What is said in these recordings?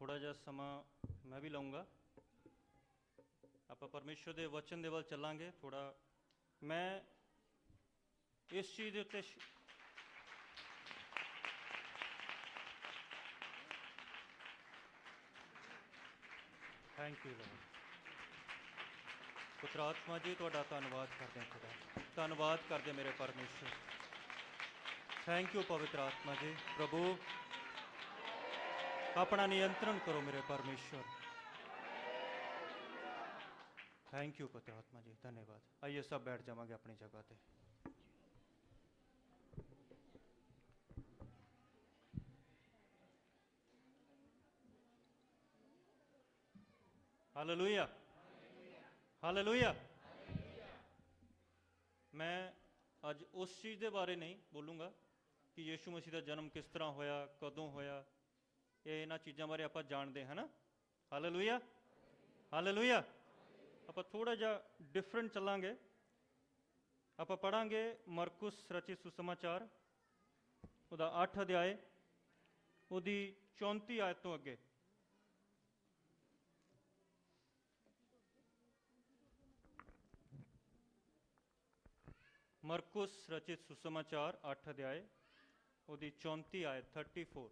थोड़ा जिहा समा मैं भी लऊँगा। ਆਪਾਂ ਪਰਮੇਸ਼ਰ ਦੇ ਵਚਨ ਦੇ ਵੱਲ ਚੱਲਾਂਗੇ। ਥੋੜਾ ਮੈਂ ਇਸ ਚੀਜ਼ ਦੇ ਉੱਤੇ ਥੈਂਕ ਯੂ ਲੋਰਡ। ਪੁੱਤਰ ਆਤਮਾ ਜੀ ਤੁਹਾਡਾ ਧੰਨਵਾਦ ਕਰਦੇ ਹਾਂ ਖੁਦਾ, ਧੰਨਵਾਦ ਕਰਦੇ ਮੇਰੇ ਪਰਮੇਸ਼ਰ। ਥੈਂਕ ਯੂ ਪਵਿੱਤਰ ਆਤਮਾ ਜੀ। प्रभु अपना नियंत्रण करो मेरे परमेश्वर। थैंक यू पवित्र आत्मा जी, धन्यवाद। आइए सब बैठ जावांगे अपनी जगह पे। Hallelujah, hallelujah. मैं अज उस चीज़ के बारे नहीं बोलूँगा कि यीशु मसीह का जन्म किस तरह होया, कदों होया, ये इन्हां चीज़ों बारे आप जानते हैं ना। Hallelujah, hallelujah. आप थोड़ा जा डिफरेंट चलांगे। आप पढ़ांगे मरकुस रचित सुसमाचार उदा 8 अध्याय उदी 34 आयत तो अगे। मरकुस रचित सुसमाचार 8 अध्याय उदी 34 आयत 34।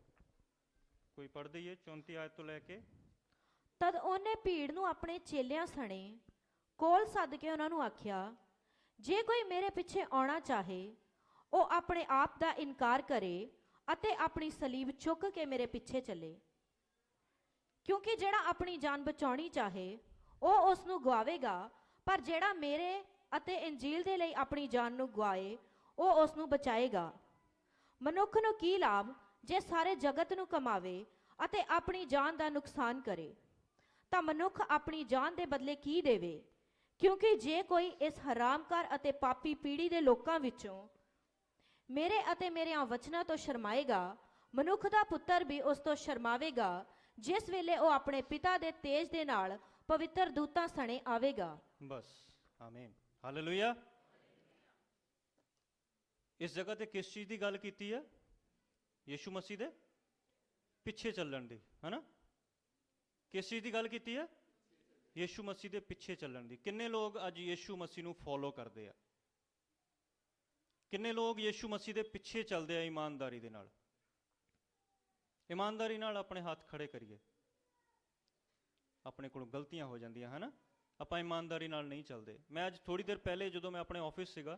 कोई पढ़ दईए 34 आयत तो लैके। तद ओने भीड़ नूं अपने चेलियां सणे कोल सद के उन्हां नूं आख्या, जे कोई मेरे पिछे आउणा चाहे ओ अपने आप दा इनकार करे अते अपनी सलीब चुक के मेरे पिछे चले। क्योंकि जेड़ा अपनी जान बचाउणी चाहे ओ उस नूं गवावेगा, पर जेड़ा मेरे अते इंजील दे लई अपनी जान नूं गवाए ओ उस नूं बचाएगा। मनुख नूं की लाभ जे सारे जगत नूं कमावे अते अपनी जान दा नुकसान करे, तां मनुख अपनी जान दे बदले की देवे। क्योंकि जे कोई इस हरामकार अते पापी पीढ़ी दे लोकां विचों मेरे अते मेरे वचनां तो शर्माएगा, मनुख दा पुत्तर भी उस तो शर्मावेगा, जिस वेले ओ अपने पिता दे तेज दे नाल पवित्र दूतां सणे आवेगा। बस, आमीन, हालेलुया। इस जगह ते किस चीज़ की गल कीती है? यीशु मसीह दे पिछे चलण दी, है ना। किस चीज़ की गल कीती है? यीशु मसीह के पिछे चलण दी। किन्ने लोग अज यीशु मसीह नूं फॉलो करते हैं? किन्ने लोग यीशु मसीह के पिछे चलते हैं ईमानदारी दे नाल? ईमानदारी नाल अपने हाथ खड़े करिए। अपने कोलों गलतियां हो जांदियां, है ना। आपां ईमानदारी नाल नहीं चलते। मैं अज थोड़ी देर पहले जो मैं अपने ऑफिस सीगा,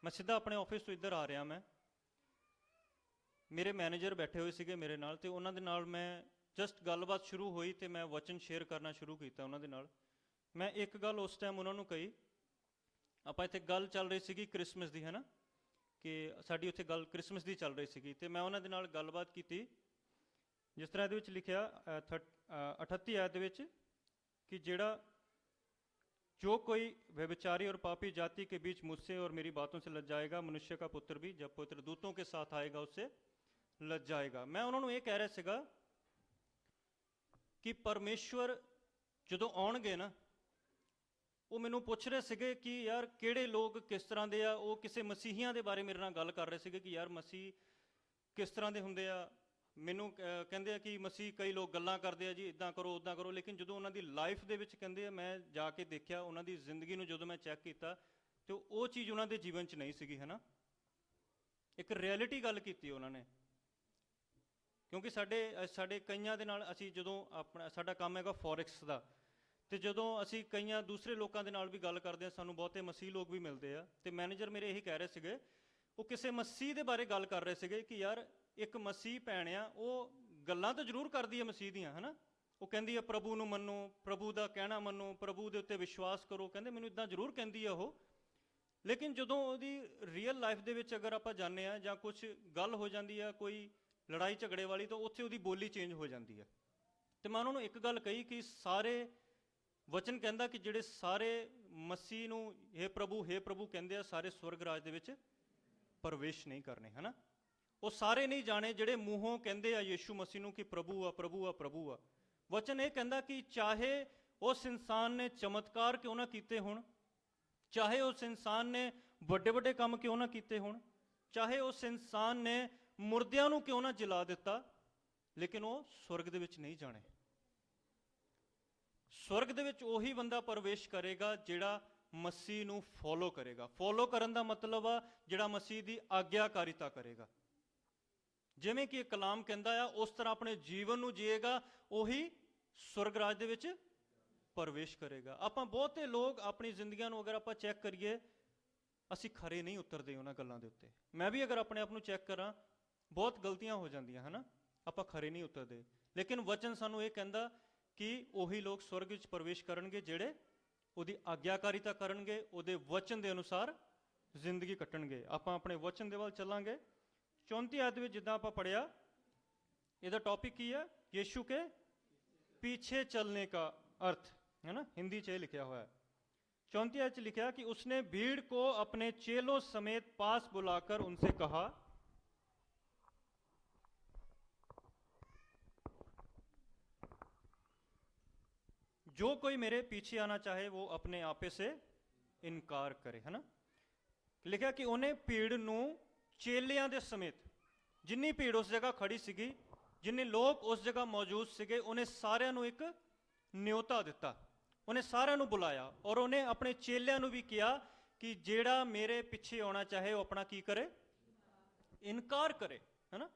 मैं सीधा अपने ऑफिस तो इधर आ रहा, मैं मेरे मैनेजर बैठे हुए सीगे मेरे नाल, ते उन्हां दे नाल मैं जस्ट गलबात शुरू हुई तो मैं वचन शेयर करना शुरू किया उन्हां दे नाल। मैं एक गल उस टाइम उन्हां नूं कही, आपां इत्थे गल चल रही सीगी क्रिसमस दी, है ना, कि साडी उत्थे गल क्रिसमस दी चल रही सीगी, ते मैं उन्हां दे नाल गलबात कीती। जिस तरह इहदे विच लिखिया 38 आयत दे विच कि जेड़ा जो कोई व्यभिचारी और पापी जाति के बीच मुझसे और मेरी बातों से लज जाएगा, मनुष्य का पुत्र भी जब पवित्र दूतों के साथ आएगा उससे लज जाएगा। मैं उन्होंने ये कह रहा सीगा कि परमेश्वर जो आउणगे ना, वो मैनू पुछ रहे सीगे कि यार किहड़े लोग किस तरह के आ। वो किसी मसीहियां दे बारे मेरे नाल गल कर रहे सीगे कि यार मसीह किस तरह के हुंदे आ। मैनू कहंदे आ कि मसीह कई लोग गल्लां करदे आ जी, इदां करो उदां करो, लेकिन जो उन्हां दी लाइफ दे विच कहंदे आ, मैं जाके देखिया उन्हां दी जिंदगी नूं जदों मैं चैक किया तो वो चीज़ उन्हां दे जीवन च नहीं सीगी, है ना। एक रियलिटी गल कीती उन्होंने। क्योंकि साडे कईयां दे नाल असीं जदों अपना साडा काम हैगा फॉरेक्स का, तो जदों असीं कईयां दूसरे लोगों के नाल भी गल करते हैं, सानूं बहुते मसीह लोग भी मिलते हैं। तो मैनेजर मेरे यही कह रहे सीगे, वो किसी मसीह के बारे गल कर रहे सीगे कि यार एक मसीह भैन आ, वो गल्लां तो जरूर करदी है मसीह दियां, है ना। वो कहंदी है प्रभु नूं मन्नो, प्रभु का कहना मन्नो, प्रभु दे उत्ते विश्वास करो, कहंदे मैनूं इदां जरूर कहंदी है वो। लेकिन जदों उहदी रियल लाइफ दे विच अगर आपां जाने आ जां कुछ गल हो जाती है कोई लड़ाई झगड़े वाली, तो उत्थे उहदी बोली चेंज हो जाती है। तो मैं उन्होंने एक गल कही कि सारे वचन कहता कि जिहड़े सारे मसीह नूं हे प्रभु कहंदे आ, सारे स्वर्ग राज दे विच प्रवेश नहीं करने, है ना। वो सारे नहीं जाने जिहड़े मूहों कहंदे आ यीशु मसीह नूं कि प्रभु आ प्रभु आ प्रभु आ। वचन ये कहंदा कि चाहे उस इंसान ने चमत्कार क्यों ना कीते होण, चाहे उस इंसान ने बड़े बड़े काम क्यों ना कीते होण, चाहे उस इंसान ने मुर्दियां नूं क्यों ना जिला दिता, ਲੇਕਿਨ ਉਹ ਸਵਰਗ ਦੇ ਵਿੱਚ ਨਹੀਂ ਜਾਣੇ। ਸਵਰਗ ਦੇ ਵਿੱਚ ਉਹੀ ਬੰਦਾ ਪ੍ਰਵੇਸ਼ ਕਰੇਗਾ ਜਿਹੜਾ ਮਸੀਹ ਨੂੰ ਫੋਲੋ ਕਰੇਗਾ। ਫੋਲੋ ਕਰਨ ਦਾ ਮਤਲਬ ਆ ਜਿਹੜਾ ਮਸੀਹ ਦੀ ਆਗਿਆਕਾਰਿਤਾ ਕਰੇਗਾ। ਜਿਵੇਂ ਕਿ ਇਹ ਕਲਾਮ ਕਹਿੰਦਾ ਆ ਉਸ ਤਰ੍ਹਾਂ ਆਪਣੇ ਜੀਵਨ ਨੂੰ ਜੀਏਗਾ, ਉਹੀ ਸਵਰਗ ਰਾਜ ਦੇ ਵਿੱਚ ਪ੍ਰਵੇਸ਼ ਕਰੇਗਾ। ਆਪਾਂ ਬਹੁਤੇ ਲੋਕ ਆਪਣੀ ਜ਼ਿੰਦਗੀਆਂ ਨੂੰ ਅਗਰ ਆਪਾਂ ਚੈੱਕ ਕਰੀਏ, ਅਸੀਂ ਖਰੇ ਨਹੀਂ ਉਤਰਦੇ ਉਹਨਾਂ ਗੱਲਾਂ ਦੇ ਉੱਤੇ। ਮੈਂ ਵੀ ਅਗਰ ਆਪਣੇ ਆਪ ਨੂੰ ਚੈੱਕ ਕਰਾਂ, ਬਹੁਤ ਗਲਤੀਆਂ ਹੋ ਜਾਂਦੀਆਂ ਹੈ ਨਾ, ਆਪਾਂ ਖਰੇ ਨਹੀਂ ਉਤਰਦੇ। ਲੇਕਿਨ ਵਚਨ ਸਾਨੂੰ ਇਹ ਕਹਿੰਦਾ ਕਿ ਉਹੀ ਲੋਕ ਸਵਰਗ ਵਿੱਚ ਪ੍ਰਵੇਸ਼ ਕਰਨਗੇ ਜਿਹੜੇ ਉਹਦੀ ਆਗਿਆਕਾਰਿਤਾ ਕਰਨਗੇ, ਉਹਦੇ ਵਚਨ ਦੇ ਅਨੁਸਾਰ ਜ਼ਿੰਦਗੀ ਕੱਟਣਗੇ। ਆਪਾਂ ਆਪਣੇ ਵਚਨ ਦੇ ਵੱਲ ਚੱਲਾਂਗੇ। 34 ਆਇਤ ਵਿੱਚ ਜਿੱਦਾਂ ਆਪਾਂ ਪੜ੍ਹਿਆ, ਇਹਦਾ ਟੌਪਿਕ ਕੀ ਹੈ? ਯीशु के पीछे चलने का अर्थ, है ना, हिंदी च लिखा हुआ है। 34 आयत लिखा कि उसने भीड़ को अपने चेलों समेत पास बुलाकर उनसे कहा, जो कोई मेरे पीछे आना चाहे वो अपने आपे से इनकार करे, है ना। लिखा कि उन्हें भीड़ नू चेलियां दे समेत, जिन्नी भीड़ उस जगह खड़ी सीगी, जिन्ने लोग उस जगह मौजूद सीगे, उन्हें सारियां नू एक न्योता दिता, उन्हें सारियां नू बुलाया और उन्हें अपने चेलियां नू भी किया कि जेड़ा मेरे पीछे आना चाहे वो अपना की करे, इनकार करे, है ना।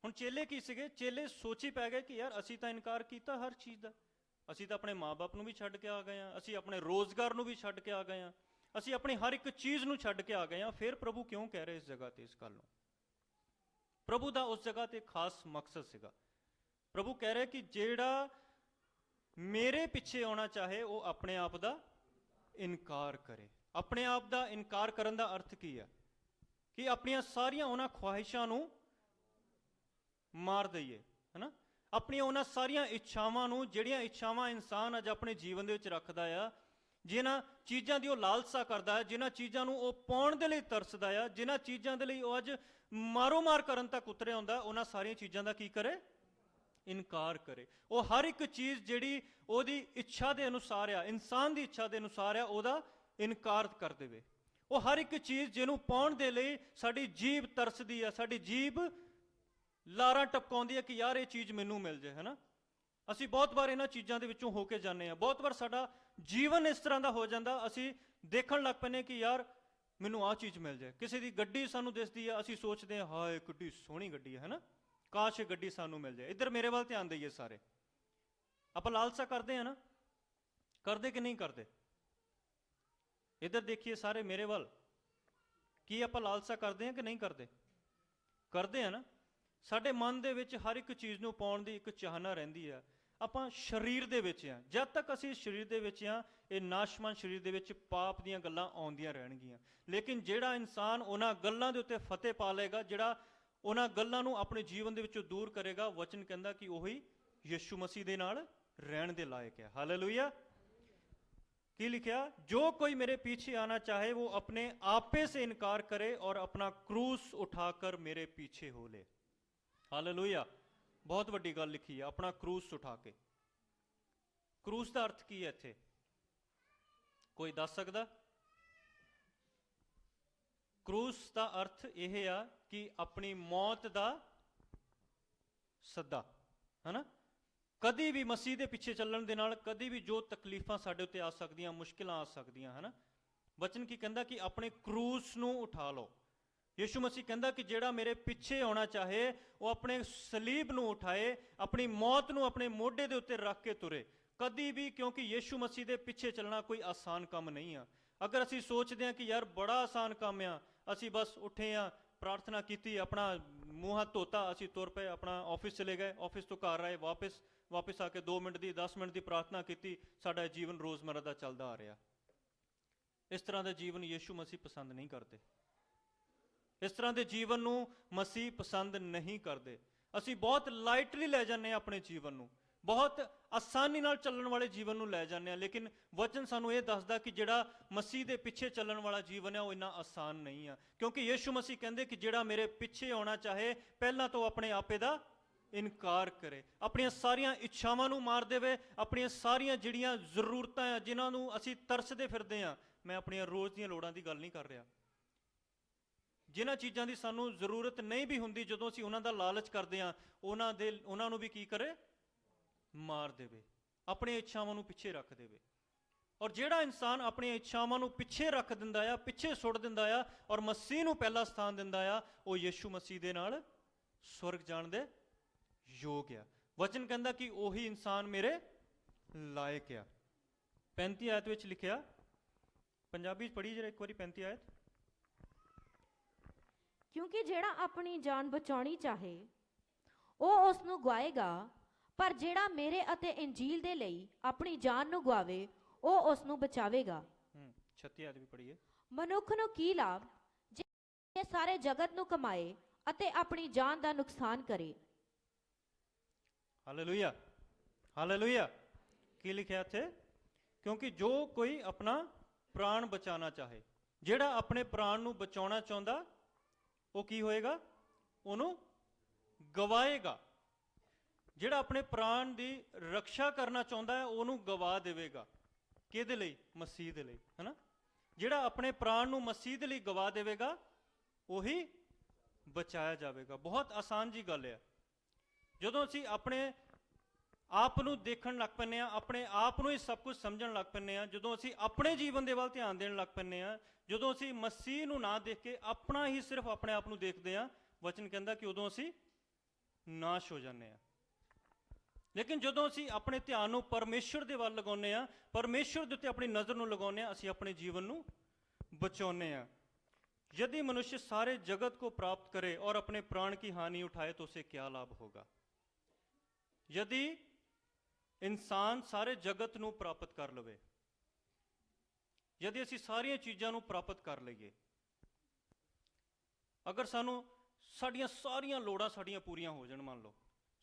हुण चेले की सीगे? चेले सोची पै गए कि यार असी तां इनकार कीता हर चीज़ दा, ਅਸੀਂ ਤਾਂ ਆਪਣੇ ਮਾਂ-ਬਾਪ ਨੂੰ ਵੀ ਛੱਡ ਕੇ ਆ ਗਏ ਹਾਂ, ਅਸੀਂ ਆਪਣੇ ਰੋਜ਼ਗਾਰ ਨੂੰ ਵੀ ਛੱਡ ਕੇ ਆ ਗਏ ਹਾਂ, ਅਸੀਂ ਆਪਣੀ ਹਰ ਇੱਕ ਚੀਜ਼ ਨੂੰ ਛੱਡ ਕੇ ਆ ਗਏ ਹਾਂ। ਫਿਰ ਪ੍ਰਭੂ ਕਿਉਂ ਕਹਿ ਰਹੇ ਇਸ ਜਗ੍ਹਾ ਤੇ ਇਸ ਗੱਲ ਨੂੰ? ਪ੍ਰਭੂ ਦਾ ਉਸ ਜਗ੍ਹਾ ਤੇ ਖਾਸ ਮਕਸਦ ਸੀਗਾ। ਪ੍ਰਭੂ ਕਹਿ ਰਹੇ ਕਿ ਜਿਹੜਾ ਮੇਰੇ ਪਿੱਛੇ ਆਉਣਾ ਚਾਹੇ ਉਹ ਆਪਣੇ ਆਪ ਦਾ ਇਨਕਾਰ ਕਰੇ। ਆਪਣੇ ਆਪ ਦਾ ਇਨਕਾਰ ਕਰਨ ਦਾ ਅਰਥ ਕੀ ਹੈ? ਕਿ ਆਪਣੀਆਂ ਸਾਰੀਆਂ ਉਹਨਾਂ ਖੁਆਇਸ਼ਾਂ ਨੂੰ ਮਾਰ ਦਈਏ, ਹੈ ਨਾ। ਆਪਣੀਆਂ ਉਹਨਾਂ ਸਾਰੀਆਂ ਇੱਛਾਵਾਂ ਨੂੰ, ਜਿਹੜੀਆਂ ਇੱਛਾਵਾਂ ਇਨਸਾਨ ਅੱਜ ਆਪਣੇ ਜੀਵਨ ਦੇ ਵਿੱਚ ਰੱਖਦਾ ਆ, ਜਿਨ੍ਹਾਂ ਚੀਜ਼ਾਂ ਦੀ ਉਹ ਲਾਲਸਾ ਕਰਦਾ ਹੈ, ਜਿਨ੍ਹਾਂ ਚੀਜ਼ਾਂ ਨੂੰ ਉਹ ਪਾਉਣ ਦੇ ਲਈ ਤਰਸਦਾ ਆ, ਜਿਨ੍ਹਾਂ ਚੀਜ਼ਾਂ ਦੇ ਲਈ ਉਹ ਅੱਜ ਮਾਰੋ ਮਾਰ ਕਰਨ ਤੱਕ ਉਤਰਿਆ ਹੁੰਦਾ, ਉਹਨਾਂ ਸਾਰੀਆਂ ਚੀਜ਼ਾਂ ਦਾ ਕੀ ਕਰੇ? ਇਨਕਾਰ ਕਰੇ। ਉਹ ਹਰ ਇੱਕ ਚੀਜ਼ ਜਿਹੜੀ ਉਹਦੀ ਇੱਛਾ ਦੇ ਅਨੁਸਾਰ ਆ, ਇਨਸਾਨ ਦੀ ਇੱਛਾ ਦੇ ਅਨੁਸਾਰ ਆ, ਉਹਦਾ ਇਨਕਾਰ ਕਰ ਦੇਵੇ। ਉਹ ਹਰ ਇੱਕ ਚੀਜ਼ ਜਿਹਨੂੰ ਪਾਉਣ ਦੇ ਲਈ ਸਾਡੀ ਜੀਭ ਤਰਸਦੀ ਆ, ਸਾਡੀ ਜੀਭ ਲਾਰਾਂ ਟਪਕਾਉਂਦੀ ਹੈ ਕਿ ਯਾਰ ਇਹ ਚੀਜ਼ ਮੈਨੂੰ ਮਿਲ ਜਾਏ, ਹੈ ਨਾ। ਅਸੀਂ ਬਹੁਤ ਵਾਰ ਇਹਨਾਂ ਚੀਜ਼ਾਂ ਦੇ ਵਿੱਚੋਂ ਹੋ ਕੇ ਜਾਂਦੇ ਹਾਂ। ਬਹੁਤ ਵਾਰ ਸਾਡਾ ਜੀਵਨ ਇਸ ਤਰ੍ਹਾਂ ਦਾ ਹੋ ਜਾਂਦਾ, ਅਸੀਂ ਦੇਖਣ ਲੱਗ ਪੈਂਦੇ ਕਿ ਯਾਰ ਮੈਨੂੰ ਆਹ ਚੀਜ਼ ਮਿਲ ਜਾਏ। ਕਿਸੇ ਦੀ ਗੱਡੀ ਸਾਨੂੰ ਦਿਸਦੀ ਹੈ, ਅਸੀਂ ਸੋਚਦੇ ਹਾਂ ਹਾਏ ਕਿੱਡੀ ਸੋਹਣੀ ਗੱਡੀ ਹੈ ਨਾ, ਕਾਸ਼ ਇਹ ਗੱਡੀ ਸਾਨੂੰ ਮਿਲ ਜਾਏ। ਇੱਧਰ ਮੇਰੇ ਵੱਲ ਧਿਆਨ ਦਈਏ ਸਾਰੇ। ਆਪਾਂ ਲਾਲਸਾ ਕਰਦੇ ਹਾਂ ਨਾ, ਕਰਦੇ ਕਿ ਨਹੀਂ ਕਰਦੇ? ਇੱਧਰ ਦੇਖੀਏ ਸਾਰੇ ਮੇਰੇ ਵੱਲ। ਕੀ ਆਪਾਂ ਲਾਲਸਾ ਕਰਦੇ ਹਾਂ ਕਿ ਨਹੀਂ ਕਰਦੇ? ਕਰਦੇ ਹਾਂ ਨਾ। ਸਾਡੇ ਮਨ ਦੇ ਵਿੱਚ ਹਰ ਇੱਕ ਚੀਜ਼ ਨੂੰ ਪਾਉਣ ਦੀ ਇੱਕ ਚਾਹਨਾ ਰਹਿੰਦੀ ਆ। ਆਪਾਂ ਸਰੀਰ ਦੇ ਵਿੱਚ ਆ, ਜਦ ਤੱਕ ਅਸੀਂ ਸਰੀਰ ਦੇ ਵਿੱਚ ਆ, ਇਹ ਨਾਸ਼ਵਾਨ ਸਰੀਰ ਦੇ ਵਿੱਚ ਪਾਪ ਦੀਆਂ ਗੱਲਾਂ ਆਉਂਦੀਆਂ ਰਹਿਣਗੀਆਂ। ਲੇਕਿਨ ਜਿਹੜਾ ਇਨਸਾਨ ਉਹਨਾਂ ਗੱਲਾਂ ਦੇ ਉੱਤੇ ਫਤਿਹ ਪਾ ਲਏਗਾ, ਜਿਹੜਾ ਉਹਨਾਂ ਗੱਲਾਂ ਨੂੰ ਆਪਣੇ ਜੀਵਨ ਦੇ ਵਿੱਚੋਂ ਦੂਰ ਕਰੇਗਾ, ਵਚਨ ਕਹਿੰਦਾ ਕਿ ਉਹੀ ਯਿਸੂ ਮਸੀਹ ਦੇ ਨਾਲ ਰਹਿਣ ਦੇ ਲਾਇਕ ਹੈ। ਹਾਲੇਲੂਇਆ। ਕੀ ਲਿਖਿਆ? ਜੋ ਕੋਈ ਮੇਰੇ पीछे आना चाहे वो अपने आपे से इनकार करे और अपना क्रूस उठाकर मेरे पीछे हो ले। हालेलुया। बहुत ਵੱਡੀ ਗੱਲ ਲਿਖੀ ਹੈ, ਆਪਣਾ क्रूस उठा के। क्रूस ਦਾ ਅਰਥ ਕੀ ਹੈ ਇੱਥੇ? ਕੋਈ ਦੱਸ ਸਕਦਾ? क्रूस ਦਾ ਅਰਥ ਇਹ ਆ ਕਿ ਆਪਣੀ ਮੌਤ ਦਾ ਸੱਦਾ, ਹੈ ਨਾ। ਕਦੀ ਵੀ ਮਸੀਹ ਦੇ ਪਿੱਛੇ ਚੱਲਣ ਦੇ ਨਾਲ ਕਦੀ ਵੀ ਜੋ ਤਕਲੀਫਾਂ ਸਾਡੇ ਉੱਤੇ ਆ ਸਕਦੀਆਂ, ਮੁਸ਼ਕਿਲਾਂ ਆ ਸਕਦੀਆਂ, ਹੈ ਨਾ। ਵਚਨ ਕੀ ਕਹਿੰਦਾ ਕਿ ਆਪਣੇ क्रूस ਨੂੰ ਉਠਾ ਲਓ। ਯਿਸੂ ਮਸੀਹ ਕਹਿੰਦਾ ਕਿ ਜਿਹੜਾ ਮੇਰੇ ਪਿੱਛੇ ਆਉਣਾ ਚਾਹੇ ਉਹ ਆਪਣੇ ਸਲੀਬ ਨੂੰ ਉਠਾਏ, ਆਪਣੀ ਮੌਤ ਨੂੰ ਆਪਣੇ ਮੋਢੇ ਦੇ ਉੱਤੇ ਰੱਖ ਕੇ ਤੁਰੇ ਕਦੀ ਵੀ, ਕਿਉਂਕਿ ਯਿਸੂ ਮਸੀਹ ਦੇ ਪਿੱਛੇ ਚੱਲਣਾ ਕੋਈ ਆਸਾਨ ਕੰਮ ਨਹੀਂ ਆ। ਅਗਰ ਅਸੀਂ ਸੋਚਦੇ ਹਾਂ ਕਿ ਯਾਰ ਬੜਾ ਆਸਾਨ ਕੰਮ ਆ, ਅਸੀਂ ਬਸ ਉੱਠੇ ਆ, ਪ੍ਰਾਰਥਨਾ ਕੀਤੀ, ਆਪਣਾ ਮੂੰਹ ਹੱਥ ਧੋਤਾ, ਅਸੀਂ ਤੁਰ ਪਏ, ਆਪਣਾ ਆਫਿਸ ਚਲੇ ਗਏ, ਆਫਿਸ ਤੋਂ ਘਰ ਆਏ, ਵਾਪਿਸ ਆ ਕੇ 2 ਮਿੰਟ ਦੀ 10 ਮਿੰਟ ਦੀ ਪ੍ਰਾਰਥਨਾ ਕੀਤੀ, ਸਾਡਾ ਜੀਵਨ ਰੋਜ਼ਮਰਰਾ ਦਾ ਚੱਲਦਾ ਆ ਰਿਹਾ। ਇਸ ਤਰ੍ਹਾਂ ਦਾ ਜੀਵਨ ਯਿਸੂ ਮਸੀਹ ਪਸੰਦ ਨਹੀਂ ਕਰਦੇ। ਇਸ ਤਰ੍ਹਾਂ ਦੇ ਜੀਵਨ ਨੂੰ ਮਸੀਹ ਪਸੰਦ ਨਹੀਂ ਕਰਦੇ। ਅਸੀਂ ਬਹੁਤ ਲਾਈਟਲੀ ਲੈ ਜਾਂਦੇ ਹਾਂ ਆਪਣੇ ਜੀਵਨ ਨੂੰ, ਬਹੁਤ ਆਸਾਨੀ ਨਾਲ ਚੱਲਣ ਵਾਲੇ ਜੀਵਨ ਨੂੰ ਲੈ ਜਾਂਦੇ ਹਾਂ। ਲੇਕਿਨ ਵਚਨ ਸਾਨੂੰ ਇਹ ਦੱਸਦਾ ਕਿ ਜਿਹੜਾ ਮਸੀਹ ਦੇ ਪਿੱਛੇ ਚੱਲਣ ਵਾਲਾ ਜੀਵਨ ਹੈ ਉਹ ਇੰਨਾ ਆਸਾਨ ਨਹੀਂ ਆ, ਕਿਉਂਕਿ ਯਿਸੂ ਮਸੀਹ ਕਹਿੰਦੇ ਕਿ ਜਿਹੜਾ ਮੇਰੇ ਪਿੱਛੇ ਆਉਣਾ ਚਾਹੇ ਪਹਿਲਾਂ ਤੋਂ ਆਪਣੇ ਆਪੇ ਦਾ ਇਨਕਾਰ ਕਰੇ, ਆਪਣੀਆਂ ਸਾਰੀਆਂ ਇੱਛਾਵਾਂ ਨੂੰ ਮਾਰ ਦੇਵੇ, ਆਪਣੀਆਂ ਸਾਰੀਆਂ ਜਿਹੜੀਆਂ ਜ਼ਰੂਰਤਾਂ ਆ ਜਿਨ੍ਹਾਂ ਨੂੰ ਅਸੀਂ ਤਰਸਦੇ ਫਿਰਦੇ ਹਾਂ। ਮੈਂ ਆਪਣੀਆਂ ਰੋਜ਼ ਦੀਆਂ ਲੋੜਾਂ ਦੀ ਗੱਲ ਨਹੀਂ ਕਰ ਰਿਹਾ। ਜਿਨ੍ਹਾਂ ਚੀਜ਼ਾਂ ਦੀ ਸਾਨੂੰ ਜ਼ਰੂਰਤ ਨਹੀਂ ਵੀ ਹੁੰਦੀ, ਜਦੋਂ ਅਸੀਂ ਉਹਨਾਂ ਦਾ ਲਾਲਚ ਕਰਦੇ ਹਾਂ, ਉਹਨਾਂ ਨੂੰ ਵੀ ਕੀ ਕਰੇ? ਮਾਰ ਦੇਵੇ, ਆਪਣੀਆਂ ਇੱਛਾਵਾਂ ਨੂੰ ਪਿੱਛੇ ਰੱਖ ਦੇਵੇ। ਔਰ ਜਿਹੜਾ ਇਨਸਾਨ ਆਪਣੀਆਂ ਇੱਛਾਵਾਂ ਨੂੰ ਪਿੱਛੇ ਰੱਖ ਦਿੰਦਾ ਆ, ਪਿੱਛੇ ਸੁੱਟ ਦਿੰਦਾ ਆ, ਔਰ ਮਸੀਹ ਨੂੰ ਪਹਿਲਾ ਸਥਾਨ ਦਿੰਦਾ ਆ, ਉਹ ਯਿਸੂ ਮਸੀਹ ਦੇ ਨਾਲ ਸਵਰਗ ਜਾਣ ਦੇ ਯੋਗ ਆ। ਵਚਨ ਕਹਿੰਦਾ ਕਿ ਉਹੀ ਇਨਸਾਨ ਮੇਰੇ ਲਾਇਕ ਆ। 35 ਆਇਤ ਵਿੱਚ ਲਿਖਿਆ, ਪੰਜਾਬੀ ਚ ਪੜ੍ਹੀ ਜਰਾ ਇੱਕ ਵਾਰੀ 35 ਆਇਤ। ਕਿਉਂਕਿ ਜਿਹੜਾ ਆਪਣੀ ਜਾਨ ਬਚਾਉਣੀ ਚਾਹੇ ਉਹ ਉਸ ਨੂੰ ਗਵਾਏਗਾ, ਪਰ ਜਿਹੜਾ ਮੇਰੇ ਅਤੇ ਇੰਜੀਲ ਦੇ ਲਈ ਆਪਣੀ ਜਾਨ ਨੂੰ ਗਵਾਵੇ ਉਹ ਉਸ ਨੂੰ ਬਚਾਵੇਗਾ। 36 ਆਇਤ ਵੀ ਪੜ੍ਹੀਏ। ਮਨੁੱਖ ਨੂੰ ਕੀ ਲਾਭ ਜੇ ਇਹ ਸਾਰੇ ਜਗਤ ਨੂੰ ਕਮਾਏ ਅਤੇ ਆਪਣੀ ਜਾਨ ਦਾ ਨੁਕਸਾਨ ਕਰੇ। Hallelujah, hallelujah. ਕੀ ਲਿਖਿਆ ਇੱਥੇ? ਕਿਉਂਕਿ ਜੋ ਕੋਈ ਆਪਣਾ ਪ੍ਰਾਣ ਬਚਾਉਣਾ ਚਾਹੇ, ਜਿਹੜਾ ਆਪਣੇ ਪ੍ਰਾਣ ਨੂੰ ਬਚਾਉਣਾ ਚਾਹੁੰਦਾ ਉਹ ਕੀ ਹੋਏਗਾ? ਉਹਨੂੰ ਗਵਾਏਗਾ। ਜਿਹੜਾ ਆਪਣੇ ਪ੍ਰਾਣ ਦੀ ਰੱਖਿਆ ਕਰਨਾ ਚਾਹੁੰਦਾ ਹੈ ਉਹਨੂੰ ਗਵਾ ਦੇਵੇਗਾ। ਕਿਹਦੇ ਲਈ? ਮਸੀਹ ਦੇ ਲਈ, ਹੈ ਨਾ। ਜਿਹੜਾ ਆਪਣੇ ਪ੍ਰਾਣ ਨੂੰ ਮਸੀਹ ਦੇ ਲਈ ਗਵਾ ਦੇਵੇਗਾ ਉਹੀ ਬਚਾਇਆ ਜਾਵੇਗਾ। ਬਹੁਤ ਆਸਾਨ ਜੀ ਗੱਲ ਹੈ। ਜਦੋਂ ਅਸੀਂ ਆਪਣੇ ਆਪ ਨੂੰ ਦੇਖਣ ਲੱਗ ਪੈਂਦੇ ਹਾਂ, ਆਪਣੇ ਆਪ ਨੂੰ ਹੀ ਸਭ ਕੁਝ ਸਮਝਣ ਲੱਗ ਪੈਂਦੇ ਹਾਂ, ਜਦੋਂ ਅਸੀਂ ਆਪਣੇ ਜੀਵਨ ਦੇ ਵੱਲ ਧਿਆਨ ਦੇਣ ਲੱਗ ਪੈਂਦੇ ਹਾਂ, ਜਦੋਂ ਅਸੀਂ ਮਸੀਹ ਨੂੰ ਨਾ ਦੇਖ ਕੇ ਆਪਣਾ ਹੀ ਸਿਰਫ ਆਪਣੇ ਆਪ ਨੂੰ ਦੇਖਦੇ ਹਾਂ, ਵਚਨ ਕਹਿੰਦਾ ਕਿ ਉਦੋਂ ਅਸੀਂ ਨਾਸ਼ ਹੋ ਜਾਂਦੇ ਹਾਂ। ਲੇਕਿਨ ਜਦੋਂ ਅਸੀਂ ਆਪਣੇ ਧਿਆਨ ਨੂੰ ਪਰਮੇਸ਼ਰ ਦੇ ਵੱਲ ਲਗਾਉਂਦੇ ਹਾਂ, ਪਰਮੇਸ਼ਰ ਦੇ ਉੱਤੇ ਆਪਣੀ ਨਜ਼ਰ ਨੂੰ ਲਗਾਉਂਦੇ ਹਾਂ, ਅਸੀਂ ਆਪਣੇ ਜੀਵਨ ਨੂੰ ਬਚਾਉਂਦੇ हैं। यदि मनुष्य सारे जगत को प्राप्त करे और अपने प्राण की हानि उठाए तो उसे क्या लाभ होगा? यदि इंसान सारे जगत ਨੂੰ ਪ੍ਰਾਪਤ ਕਰ ਲਵੇ, यदि ਅਸੀਂ ਸਾਰੀਆਂ ਚੀਜ਼ਾਂ ਨੂੰ ਪ੍ਰਾਪਤ ਕਰ ਲਈਏ, ਅਗਰ ਸਾਨੂੰ ਸਾਡੀਆਂ ਸਾਰੀਆਂ ਲੋੜਾਂ ਸਾਡੀਆਂ ਪੂਰੀਆਂ ਹੋ ਜਾਣ, ਮੰਨ ਲਓ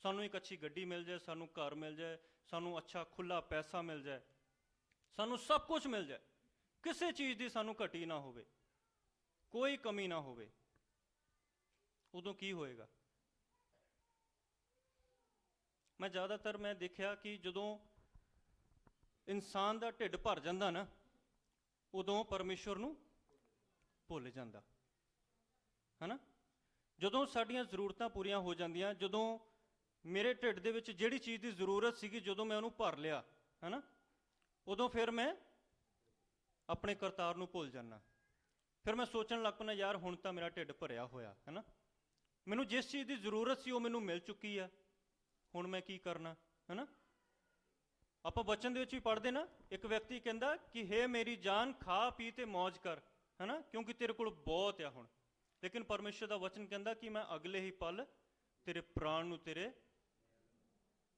ਸਾਨੂੰ ਇੱਕ ਅੱਛੀ ਗੱਡੀ ਮਿਲ ਜਾਏ, ਸਾਨੂੰ ਘਰ ਮਿਲ ਜਾਏ, ਸਾਨੂੰ ਅੱਛਾ ਖੁੱਲਾ ਪੈਸਾ ਮਿਲ ਜਾਏ, ਸਾਨੂੰ ਸਭ ਕੁਝ ਮਿਲ ਜਾਏ, ਕਿਸੇ ਚੀਜ਼ ਦੀ ਸਾਨੂੰ ਘਟੀ ਨਾ ਹੋਵੇ, ਕੋਈ ਕਮੀ ਨਾ ਹੋਵੇ, ਉਦੋਂ ਕੀ ਹੋਏਗਾ? ਮੈਂ ਜ਼ਿਆਦਾਤਰ ਮੈਂ ਦੇਖਿਆ ਕਿ ਜਦੋਂ ਇਨਸਾਨ ਦਾ ਢਿੱਡ ਭਰ ਜਾਂਦਾ ਨਾ, ਉਦੋਂ ਪਰਮੇਸ਼ਵਰ ਨੂੰ ਭੁੱਲ ਜਾਂਦਾ, ਹੈ ਨਾ। ਜਦੋਂ ਸਾਡੀਆਂ ਜ਼ਰੂਰਤਾਂ ਪੂਰੀਆਂ ਹੋ ਜਾਂਦੀਆਂ, ਜਦੋਂ ਮੇਰੇ ਢਿੱਡ ਦੇ ਵਿੱਚ ਜਿਹੜੀ ਚੀਜ਼ ਦੀ ਜ਼ਰੂਰਤ ਸੀਗੀ, ਜਦੋਂ ਮੈਂ ਉਹਨੂੰ ਭਰ ਲਿਆ, ਹੈ ਨਾ, ਉਦੋਂ ਫਿਰ ਮੈਂ ਆਪਣੇ ਕਰਤਾਰ ਨੂੰ ਭੁੱਲ ਜਾਂਦਾ। ਫਿਰ ਮੈਂ ਸੋਚਣ ਲੱਗ ਪੈਂਦਾ, ਯਾਰ ਹੁਣ ਤਾਂ ਮੇਰਾ ਢਿੱਡ ਭਰਿਆ ਹੋਇਆ, ਹੈ ਨਾ, ਮੈਨੂੰ ਜਿਸ ਚੀਜ਼ ਦੀ ਜ਼ਰੂਰਤ ਸੀ ਉਹ ਮੈਨੂੰ ਮਿਲ ਚੁੱਕੀ ਆ, ਹੁਣ ਮੈਂ ਕੀ ਕਰਨਾ, ਹੈ ਨਾ। ਆਪਾਂ ਬਚਨ ਦੇ ਵਿੱਚ ਵੀ ਪੜ੍ਹਦੇ ਨਾ, ਇੱਕ ਵਿਅਕਤੀ ਕਹਿੰਦਾ ਕਿ ਹੇ ਮੇਰੀ ਜਾਨ ਖਾ ਪੀ ਤੇ ਮੌਜ ਕਰ, ਹੈ ਨਾ, ਕਿਉਂਕਿ ਤੇਰੇ ਕੋਲ ਬਹੁਤ ਆ ਹੁਣ। ਲੇਕਿਨ ਪਰਮੇਸ਼ਰ ਦਾ ਵਚਨ ਕਹਿੰਦਾ ਕਿ ਮੈਂ ਅਗਲੇ ਹੀ ਪਲ ਤੇਰੇ ਪ੍ਰਾਣ ਨੂੰ ਤੇਰੇ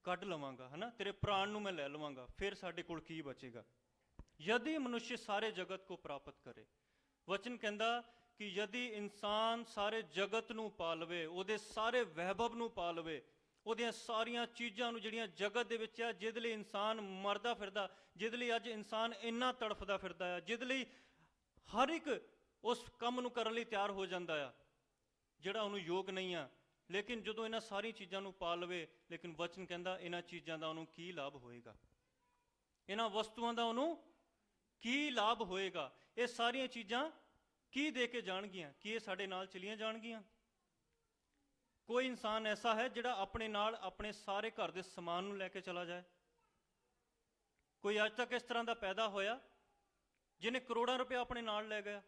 ਕੱਢ ਲਵਾਂਗਾ, ਹੈ ਨਾ, ਤੇਰੇ ਪ੍ਰਾਣ ਨੂੰ ਮੈਂ ਲੈ ਲਵਾਂਗਾ। ਫਿਰ ਸਾਡੇ ਕੋਲ ਕੀ ਬਚੇਗਾ? ਯਦਿ ਮਨੁੱਖ ਸਾਰੇ ਜਗਤ ਕੋ ਪ੍ਰਾਪਤ ਕਰੇ, ਵਚਨ ਕਹਿੰਦਾ ਕਿ ਯਦि ਇਨਸਾਨ ਸਾਰੇ ਜਗਤ ਨੂੰ ਪਾ ਲਵੇ, ਉਹਦੇ ਸਾਰੇ ਵੈਭਵ ਨੂੰ ਪਾ ਲਵੇ, ਉਹਦੀਆਂ ਸਾਰੀਆਂ ਚੀਜ਼ਾਂ ਨੂੰ ਜਿਹੜੀਆਂ ਜਗਤ ਦੇ ਵਿੱਚ ਆ, ਜਿਹਦੇ ਲਈ ਇਨਸਾਨ ਮਰਦਾ ਫਿਰਦਾ, ਜਿਹਦੇ ਲਈ ਅੱਜ ਇਨਸਾਨ ਇੰਨਾ ਤੜਫਦਾ ਫਿਰਦਾ ਆ, ਜਿਹਦੇ ਲਈ ਹਰ ਇੱਕ ਉਸ ਕੰਮ ਨੂੰ ਕਰਨ ਲਈ ਤਿਆਰ ਹੋ ਜਾਂਦਾ ਆ ਜਿਹੜਾ ਉਹਨੂੰ ਯੋਗ ਨਹੀਂ ਆ, ਲੇਕਿਨ ਜਦੋਂ ਇਹਨਾਂ ਸਾਰੀਆਂ ਚੀਜ਼ਾਂ ਨੂੰ ਪਾ ਲਵੇ, ਲੇਕਿਨ ਵਚਨ ਕਹਿੰਦਾ ਇਹਨਾਂ ਚੀਜ਼ਾਂ ਦਾ ਉਹਨੂੰ ਕੀ ਲਾਭ ਹੋਏਗਾ? ਇਹਨਾਂ ਵਸਤੂਆਂ ਦਾ ਉਹਨੂੰ ਕੀ ਲਾਭ ਹੋਏਗਾ? ਇਹ ਸਾਰੀਆਂ ਚੀਜ਼ਾਂ ਕੀ ਦੇ ਕੇ ਜਾਣਗੀਆਂ? ਕੀ ਇਹ ਸਾਡੇ ਨਾਲ ਚਲੀਆਂ ਜਾਣਗੀਆਂ? ਕੋਈ ਇਨਸਾਨ ਐਸਾ ਹੈ ਜਿਹੜਾ ਆਪਣੇ ਨਾਲ ਆਪਣੇ ਸਾਰੇ ਘਰ ਦੇ ਸਮਾਨ ਨੂੰ ਲੈ ਕੇ ਚਲਾ ਜਾਏ? ਕੋਈ ਅੱਜ ਤੱਕ ਇਸ ਤਰ੍ਹਾਂ ਦਾ ਪੈਦਾ ਹੋਇਆ ਜਿਹਨੇ ਕਰੋੜਾਂ ਰੁਪਏ ਆਪਣੇ ਨਾਲ ਲੈ ਗਿਆ?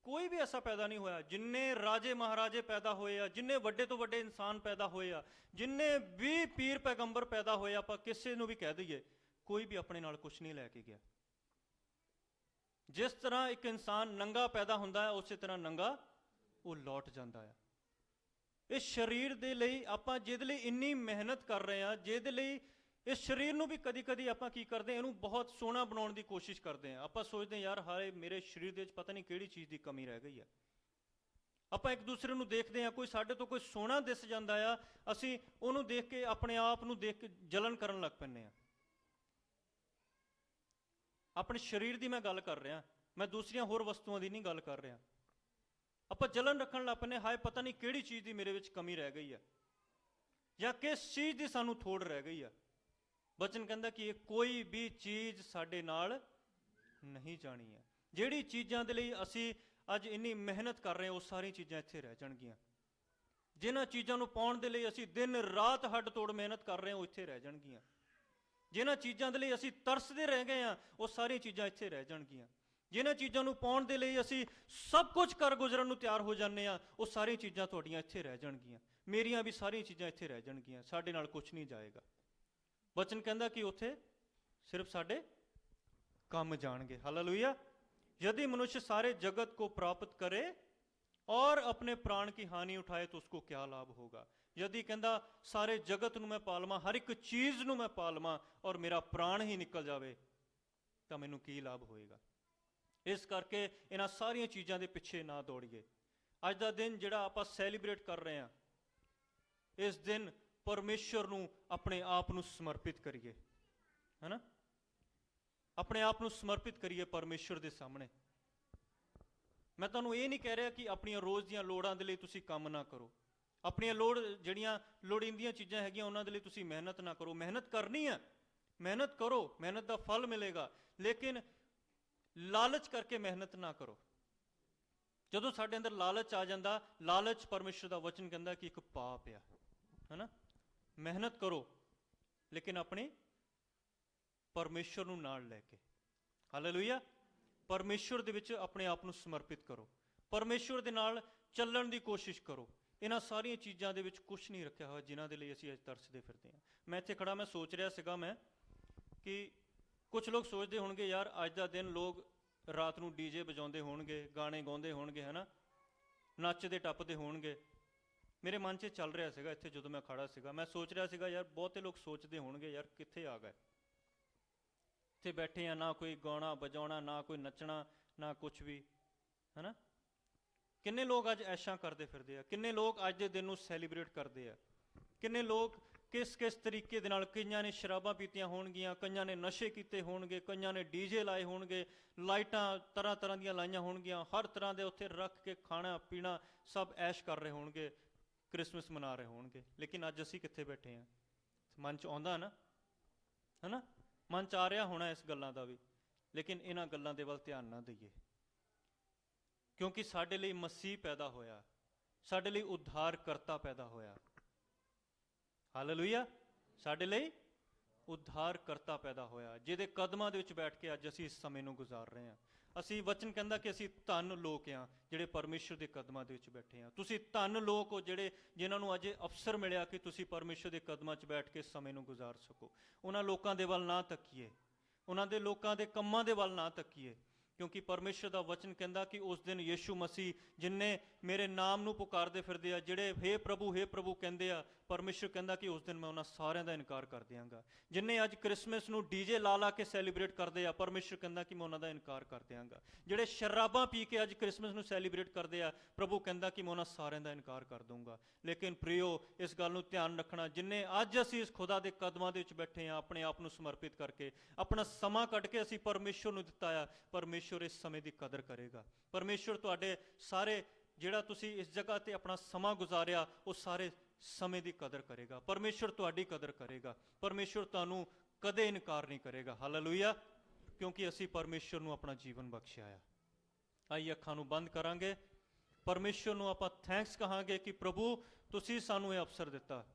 ਕੋਈ ਵੀ ਐਸਾ ਪੈਦਾ ਨਹੀਂ ਹੋਇਆ। ਜਿੰਨੇ ਰਾਜੇ ਮਹਾਰਾਜੇ ਪੈਦਾ ਹੋਏ ਆ, ਜਿੰਨੇ ਵੱਡੇ ਤੋਂ ਵੱਡੇ ਇਨਸਾਨ ਪੈਦਾ ਹੋਏ ਆ, ਜਿੰਨੇ ਵੀ ਪੀਰ ਪੈਗੰਬਰ ਪੈਦਾ ਹੋਏ, ਆਪਾਂ ਕਿਸੇ ਨੂੰ ਵੀ ਕਹਿ ਦਈਏ, ਕੋਈ ਵੀ ਆਪਣੇ ਨਾਲ ਕੁਝ ਨਹੀਂ ਲੈ ਕੇ ਗਿਆ। ਜਿਸ ਤਰ੍ਹਾਂ ਇੱਕ ਇਨਸਾਨ ਨੰਗਾ ਪੈਦਾ ਹੁੰਦਾ ਹੈ, ਉਸੇ ਤਰ੍ਹਾਂ ਨੰਗਾ ਉਹ ਲੌਟ ਜਾਂਦਾ ਹੈ। ਇਸ ਸਰੀਰ ਦੇ ਲਈ ਆਪਾਂ ਜਿਹਦੇ ਲਈ ਇੰਨੀ ਮਿਹਨਤ ਕਰ ਰਹੇ ਹਾਂ, ਜਿਹਦੇ ਲਈ ਇਸ ਸਰੀਰ ਨੂੰ ਵੀ ਕਦੀ ਕਦੀ ਆਪਾਂ ਕੀ ਕਰਦੇ ਹਾਂ, ਇਹਨੂੰ ਬਹੁਤ ਸੋਹਣਾ ਬਣਾਉਣ ਦੀ ਕੋਸ਼ਿਸ਼ ਕਰਦੇ ਹਾਂ। ਆਪਾਂ ਸੋਚਦੇ ਹਾਂ, ਯਾਰ ਹਾਏ ਮੇਰੇ ਸਰੀਰ ਦੇ ਵਿੱਚ ਪਤਾ ਨਹੀਂ ਕਿਹੜੀ ਚੀਜ਼ ਦੀ ਕਮੀ ਰਹਿ ਗਈ ਹੈ। ਆਪਾਂ ਇੱਕ ਦੂਸਰੇ ਨੂੰ ਦੇਖਦੇ ਹਾਂ, ਕੋਈ ਸਾਡੇ ਤੋਂ ਕੋਈ ਸੋਹਣਾ ਦਿਸ ਜਾਂਦਾ ਆ, ਅਸੀਂ ਉਹਨੂੰ ਦੇਖ ਕੇ ਆਪਣੇ ਆਪ ਨੂੰ ਦੇਖ ਕੇ ਜਲਨ ਕਰਨ ਲੱਗ ਪੈਂਦੇ ਹਾਂ। ਆਪਣੇ ਸਰੀਰ ਦੀ ਮੈਂ ਗੱਲ ਕਰ ਰਿਹਾ, ਮੈਂ ਦੂਸਰੀਆਂ ਹੋਰ ਵਸਤੂਆਂ ਦੀ ਨਹੀਂ ਗੱਲ ਕਰ ਰਿਹਾ। ਆਪਾਂ ਜਲਨ ਰੱਖਣ ਲੱਗ ਪੈਂਦੇ, ਹਾਏ ਪਤਾ ਨਹੀਂ ਕਿਹੜੀ ਚੀਜ਼ ਦੀ ਮੇਰੇ ਵਿੱਚ ਕਮੀ ਰਹਿ ਗਈ ਹੈ, ਜਾਂ ਕਿਸ ਚੀਜ਼ ਦੀ ਸਾਨੂੰ ਥੋੜ ਰਹਿ ਗਈ ਹੈ। ਬਚਨ ਕਹਿੰਦਾ ਕਿ ਇਹ ਕੋਈ ਵੀ ਚੀਜ਼ ਸਾਡੇ ਨਾਲ ਨਹੀਂ ਜਾਣੀ ਹੈ। ਜਿਹੜੀ ਚੀਜ਼ਾਂ ਦੇ ਲਈ ਅਸੀਂ ਅੱਜ ਇੰਨੀ ਮਿਹਨਤ ਕਰ ਰਹੇ ਹਾਂ, ਉਹ ਸਾਰੀਆਂ ਚੀਜ਼ਾਂ ਇੱਥੇ ਰਹਿ ਜਾਣਗੀਆਂ। ਜਿਨ੍ਹਾਂ ਚੀਜ਼ਾਂ ਨੂੰ ਪਾਉਣ ਦੇ ਲਈ ਅਸੀਂ ਦਿਨ ਰਾਤ ਹੱਡ ਤੋੜ ਮਿਹਨਤ ਕਰ ਰਹੇ ਹਾਂ, ਉਹ ਇੱਥੇ ਰਹਿ ਜਾਣਗੀਆਂ। ਜਿਨ੍ਹਾਂ ਚੀਜ਼ਾਂ ਦੇ ਲਈ ਅਸੀਂ ਤਰਸਦੇ ਰਹਿ ਗਏ ਹਾਂ, ਉਹ ਸਾਰੀਆਂ ਚੀਜ਼ਾਂ ਇੱਥੇ ਰਹਿ ਜਾਣਗੀਆਂ। ਜਿਨ੍ਹਾਂ ਚੀਜ਼ਾਂ ਨੂੰ ਪਾਉਣ ਦੇ ਲਈ ਅਸੀਂ ਸਭ ਕੁਝ ਕਰ ਗੁਜ਼ਰਨ ਨੂੰ ਤਿਆਰ ਹੋ ਜਾਂਦੇ ਹਾਂ, ਉਹ ਸਾਰੀਆਂ ਚੀਜ਼ਾਂ ਤੁਹਾਡੀਆਂ ਇੱਥੇ ਰਹਿ ਜਾਣਗੀਆਂ। ਮੇਰੀਆਂ ਵੀ ਸਾਰੀਆਂ ਚੀਜ਼ਾਂ ਇੱਥੇ ਰਹਿ ਜਾਣਗੀਆਂ। ਸਾਡੇ ਨਾਲ ਕੁਝ ਨਹੀਂ ਜਾਏਗਾ। ਵਚਨ ਕਹਿੰਦਾ ਕਿ ਉੱਥੇ ਸਿਰਫ ਸਾਡੇ ਕੰਮ ਜਾਣਗੇ। ਹਾਲੇਲੂਇਆ। यदि मनुष्य सारे जगत को प्राप्त करे और अपने प्राण की हानि उठाए तो उसको क्या लाभ होगा। यदि कहता सारे जगत ਨੂੰ ਮੈਂ ਪਾਲਵਾਂ, ਹਰ ਇੱਕ ਚੀਜ਼ ਨੂੰ ਮੈਂ ਪਾਲਵਾਂ ਔਰ ਮੇਰਾ ਪ੍ਰਾਣ ਹੀ ਨਿਕਲ ਜਾਵੇ ਤਾਂ ਮੈਨੂੰ ਕੀ ਲਾਭ ਹੋਏਗਾ। ਇਸ ਕਰਕੇ ਇਹਨਾਂ ਸਾਰੀਆਂ ਚੀਜ਼ਾਂ ਦੇ ਪਿੱਛੇ ਨਾ ਦੌੜੀਏ। ਅੱਜ ਦਾ ਦਿਨ ਜਿਹੜਾ ਆਪਾਂ ਸੈਲੀਬ੍ਰੇਟ ਕਰ ਰਹੇ ਹਾਂ, ਇਸ ਦਿਨ ਪਰਮੇਸ਼ਰ ਨੂੰ ਆਪਣੇ ਆਪ ਨੂੰ ਸਮਰਪਿਤ ਕਰੀਏ, ਹੈ ਨਾ। ਆਪਣੇ ਆਪ ਨੂੰ ਸਮਰਪਿਤ ਕਰੀਏ ਪਰਮੇਸ਼ਰ ਦੇ ਸਾਹਮਣੇ। ਮੈਂ ਤੁਹਾਨੂੰ ਇਹ ਨਹੀਂ ਕਹਿ ਰਿਹਾ ਕਿ ਆਪਣੀਆਂ ਰੋਜ਼ ਦੀਆਂ ਲੋੜਾਂ ਦੇ ਲਈ ਤੁਸੀਂ ਕੰਮ ਨਾ ਕਰੋ। ਆਪਣੀਆਂ ਜਿਹੜੀਆਂ ਲੋੜੀਂਦੀਆਂ ਚੀਜ਼ਾਂ ਹੈਗੀਆਂ ਉਹਨਾਂ ਦੇ ਲਈ ਤੁਸੀਂ ਮਿਹਨਤ ਨਾ ਕਰੋ। ਮਿਹਨਤ ਕਰਨੀ ਹੈ, ਮਿਹਨਤ ਕਰੋ, ਮਿਹਨਤ ਦਾ ਫਲ ਮਿਲੇਗਾ, ਲੇਕਿਨ ਲਾਲਚ ਕਰਕੇ ਮਿਹਨਤ ਨਾ ਕਰੋ। ਜਦੋਂ ਸਾਡੇ ਅੰਦਰ ਲਾਲਚ ਆ ਜਾਂਦਾ, ਲਾਲਚ ਪਰਮੇਸ਼ਰ ਦਾ ਵਚਨ ਕਹਿੰਦਾ ਕਿ ਇੱਕ ਪਾਪ ਆ, ਹੈ ਨਾ। ਮਿਹਨਤ ਕਰੋ ਲੇਕਿਨ ਆਪਣੀ ਪਰਮੇਸ਼ਰ ਨੂੰ ਨਾਲ ਲੈ ਕੇ। ਹਾਲੇਲੂਇਆ। ਪਰਮੇਸ਼ਰ ਦੇ ਵਿੱਚ ਆਪਣੇ ਆਪ ਨੂੰ ਸਮਰਪਿਤ ਕਰੋ, ਪਰਮੇਸ਼ਰ ਦੇ ਨਾਲ ਚੱਲਣ ਦੀ ਕੋਸ਼ਿਸ਼ ਕਰੋ। ਇਹਨਾਂ ਸਾਰੀਆਂ ਚੀਜ਼ਾਂ ਦੇ ਵਿੱਚ ਕੁਝ ਨਹੀਂ ਰੱਖਿਆ ਹੋਇਆ ਜਿਨ੍ਹਾਂ ਦੇ ਲਈ ਅਸੀਂ ਅੱਜ ਤਰਸਦੇ ਫਿਰਦੇ ਹਾਂ। ਮੈਂ ਇੱਥੇ ਖੜਾ ਮੈਂ ਸੋਚ ਰਿਹਾ ਸੀਗਾ ਕਿ ਕੁਝ ਲੋਕ ਸੋਚਦੇ ਹੋਣਗੇ ਯਾਰ ਅੱਜ ਦਾ ਦਿਨ ਲੋਕ ਰਾਤ ਨੂੰ ਡੀਜੇ ਵਜਾਉਂਦੇ ਹੋਣਗੇ, ਗਾਣੇ ਗਾਉਂਦੇ ਹੋਣਗੇ, ਹੈ ਨਾ, ਨੱਚਦੇ ਟੱਪਦੇ ਹੋਣਗੇ। ਮੇਰੇ ਮਨ 'ਚ ਚੱਲ ਰਿਹਾ ਸੀਗਾ ਇੱਥੇ ਜਦੋਂ ਮੈਂ ਖੜਾ ਸੀਗਾ, ਮੈਂ ਸੋਚ ਰਿਹਾ ਸੀਗਾ ਯਾਰ ਬਹੁਤੇ ਲੋਕ ਸੋਚਦੇ ਹੋਣਗੇ ਯਾਰ ਕਿੱਥੇ ਆ ਗਏ, ਇੱਥੇ ਬੈਠੇ ਆ, ਨਾ ਕੋਈ ਗਾਣਾ ਵਜਾਉਣਾ, ਨਾ ਕੋਈ ਨੱਚਣਾ, ਨਾ ਕੁਛ ਵੀ, ਹੈ ਨਾ। ਕਿੰਨੇ ਲੋਕ ਅੱਜ ਐਸ਼ਾਂ ਕਰਦੇ ਫਿਰਦੇ ਆ, ਕਿੰਨੇ ਲੋਕ ਅੱਜ ਦੇ ਦਿਨ ਨੂੰ ਸੈਲੀਬ੍ਰੇਟ ਕਰਦੇ ਆ, ਕਿੰਨੇ ਲੋਕ ਕਿਸ ਕਿਸ ਤਰੀਕੇ ਦੇ ਨਾਲ, ਕਈਆਂ ਨੇ ਸ਼ਰਾਬਾਂ ਪੀਤੀਆਂ ਹੋਣਗੀਆਂ, ਕਈਆਂ ਨੇ ਨਸ਼ੇ ਕੀਤੇ ਹੋਣਗੇ, ਕਈਆਂ ਨੇ ਡੀਜੇ ਲਾਏ ਹੋਣਗੇ, ਲਾਈਟਾਂ ਤਰ੍ਹਾਂ ਤਰ੍ਹਾਂ ਦੀਆਂ ਲਾਈਆਂ ਹੋਣਗੀਆਂ, ਹਰ ਤਰ੍ਹਾਂ ਦੇ ਉੱਥੇ ਰੱਖ ਕੇ ਖਾਣਾ ਪੀਣਾ ਸਭ ਐਸ਼ ਕਰ ਰਹੇ ਹੋਣਗੇ, ਕ੍ਰਿਸਮਸ ਮਨਾ ਰਹੇ ਹੋਣਗੇ। ਲੇਕਿਨ ਅੱਜ ਅਸੀਂ ਕਿੱਥੇ ਬੈਠੇ ਹਾਂ? ਮਨ 'ਚ ਆਉਂਦਾ ਨਾ, ਹੈ ਨਾ, ਮਨ 'ਚ ਆ ਰਿਹਾ ਹੋਣਾ ਇਸ ਗੱਲਾਂ ਦਾ ਵੀ, ਲੇਕਿਨ ਇਹਨਾਂ ਗੱਲਾਂ ਦੇ ਵੱਲ ਧਿਆਨ ਨਾ ਦਈਏ, ਕਿਉਂਕਿ ਸਾਡੇ ਲਈ ਮਸੀਹ ਪੈਦਾ ਹੋਇਆ, ਸਾਡੇ ਲਈ ਉद्धारकर्ता ਪੈਦਾ ਹੋਇਆ। ਹਾਲੇਲੂਇਆ। ਸਾਡੇ ਲਈ ਉद्धारकर्ता ਪੈਦਾ ਹੋਇਆ, ਜਿਹਦੇ ਕਦਮਾਂ ਦੇ ਵਿੱਚ ਬੈਠ ਕੇ ਅੱਜ ਅਸੀਂ ਇਸ ਸਮੇਂ ਨੂੰ ਗੁਜ਼ਾਰ ਰਹੇ ਹਾਂ। ਅਸੀਂ ਵਚਨ ਕਹਿੰਦਾ ਕਿ ਅਸੀਂ ਧੰਨ ਲੋਕ ਹਾਂ ਜਿਹੜੇ ਪਰਮੇਸ਼ਰ ਦੇ ਕਦਮਾਂ ਦੇ ਵਿੱਚ ਬੈਠੇ ਹਾਂ। ਤੁਸੀਂ ਧੰਨ ਲੋਕ ਹੋ ਜਿਨ੍ਹਾਂ ਨੂੰ ਅੱਜ ਅਵਸਰ ਮਿਲਿਆ ਕਿ ਤੁਸੀਂ ਪਰਮੇਸ਼ਰ ਦੇ ਕਦਮਾਂ 'ਚ ਬੈਠ ਕੇ ਇਸ ਸਮੇਂ ਨੂੰ ਗੁਜ਼ਾਰ ਸਕੋ। ਉਹਨਾਂ ਲੋਕਾਂ ਦੇ ਵੱਲ ਨਾ ਤੱਕੀਏ, ਉਹਨਾਂ ਦੇ ਲੋਕਾਂ ਦੇ ਕੰਮਾਂ ਦੇ ਵੱਲ ਨਾ ਤੱਕੀਏ, ਕਿਉਂਕਿ ਪਰਮੇਸ਼ਰ ਦਾ ਵਚਨ ਕਹਿੰਦਾ ਕਿ ਉਸ ਦਿਨ ਯੀਸ਼ੂ ਮਸੀਹ ਜਿਨਨੇ ਮੇਰੇ ਨਾਮ ਨੂੰ ਪੁਕਾਰਦੇ ਫਿਰਦੇ ਆ, ਜਿਹੜੇ ਹੇ ਪ੍ਰਭੂ ਕਹਿੰਦੇ ਆ, ਪਰਮੇਸ਼ਰ ਕਹਿੰਦਾ ਕਿ ਉਸ ਦਿਨ ਮੈਂ ਉਹਨਾਂ ਸਾਰਿਆਂ ਦਾ ਇਨਕਾਰ ਕਰ ਦਿਆਂਗਾ। ਜਿਨਨੇ ਅੱਜ ਕ੍ਰਿਸਮਸ ਨੂੰ ਡੀਜੇ ਲਾ ਕੇ ਸੈਲੀਬ੍ਰੇਟ ਕਰਦੇ ਆ, ਪਰਮੇਸ਼ਰ ਕਹਿੰਦਾ ਕਿ ਮੈਂ ਉਹਨਾਂ ਦਾ ਇਨਕਾਰ ਕਰ ਦਿਆਂਗਾ। ਜਿਹੜੇ ਸ਼ਰਾਬਾਂ ਪੀ ਕੇ ਅੱਜ ਕ੍ਰਿਸਮਸ ਨੂੰ ਸੈਲੀਬ੍ਰੇਟ ਕਰਦੇ ਆ, ਪ੍ਰਭੂ ਕਹਿੰਦਾ ਕਿ ਮੈਂ ਉਹਨਾਂ ਸਾਰਿਆਂ ਦਾ ਇਨਕਾਰ ਕਰ ਦੂੰਗਾ। ਲੇਕਿਨ ਪ੍ਰਿਓ, ਇਸ ਗੱਲ ਨੂੰ ਧਿਆਨ ਰੱਖਣਾ, ਜਿਨਨੇ ਅੱਜ ਅਸੀਂ ਇਸ ਖੁਦਾ ਦੇ ਕਦਮਾਂ ਦੇ ਵਿੱਚ ਬੈਠੇ ਆ, ਆਪਣੇ ਆਪ ਨੂੰ ਸਮਰਪਿਤ ਕਰਕੇ, ਆਪਣਾ ਸਮਾਂ ਕੱਢ ਕੇ ਅਸੀਂ ਪਰਮੇਸ਼ਰ ਨੂੰ ਦਿੱਤਾ ਆ, ਪਰਮੇਸ਼ਰ ਇਸ ਸਮੇਂ ਦੀ ਕਦਰ ਕਰੇਗਾ। ਪਰਮੇਸ਼ਰ ਤੁਹਾਡੇ ਸਾਰੇ ਜਿਹੜਾ ਤੁਸੀਂ ਇਸ ਜਗ੍ਹਾ ਤੇ ਆਪਣਾ ਸਮਾਂ ਗੁਜ਼ਾਰਿਆ, ਉਹ ਸਾਰੇ ਸਮੇਂ ਦੀ ਕਦਰ ਕਰੇਗਾ। ਪਰਮੇਸ਼ਰ ਤੁਹਾਡੀ ਕਦਰ ਕਰੇਗਾ। ਪਰਮੇਸ਼ਰ ਤੁਹਾਨੂੰ ਕਦੇ ਇਨਕਾਰ ਨਹੀਂ ਕਰੇਗਾ। ਹਾਲੇਲੂਇਆ। ਕਿਉਂਕਿ ਅਸੀਂ ਪਰਮੇਸ਼ਰ ਨੂੰ ਆਪਣਾ ਜੀਵਨ ਬਖਸ਼ਿਆ ਆ। ਆਈ ਅੱਖਾਂ ਨੂੰ ਬੰਦ ਕਰਾਂਗੇ, ਪਰਮੇਸ਼ਰ ਨੂੰ ਆਪਾਂ ਥੈਂਕਸ ਕਹਾਂਗੇ ਕਿ ਪ੍ਰਭੂ ਤੁਸੀਂ ਸਾਨੂੰ ਇਹ ਅਵਸਰ ਦਿੱਤਾ।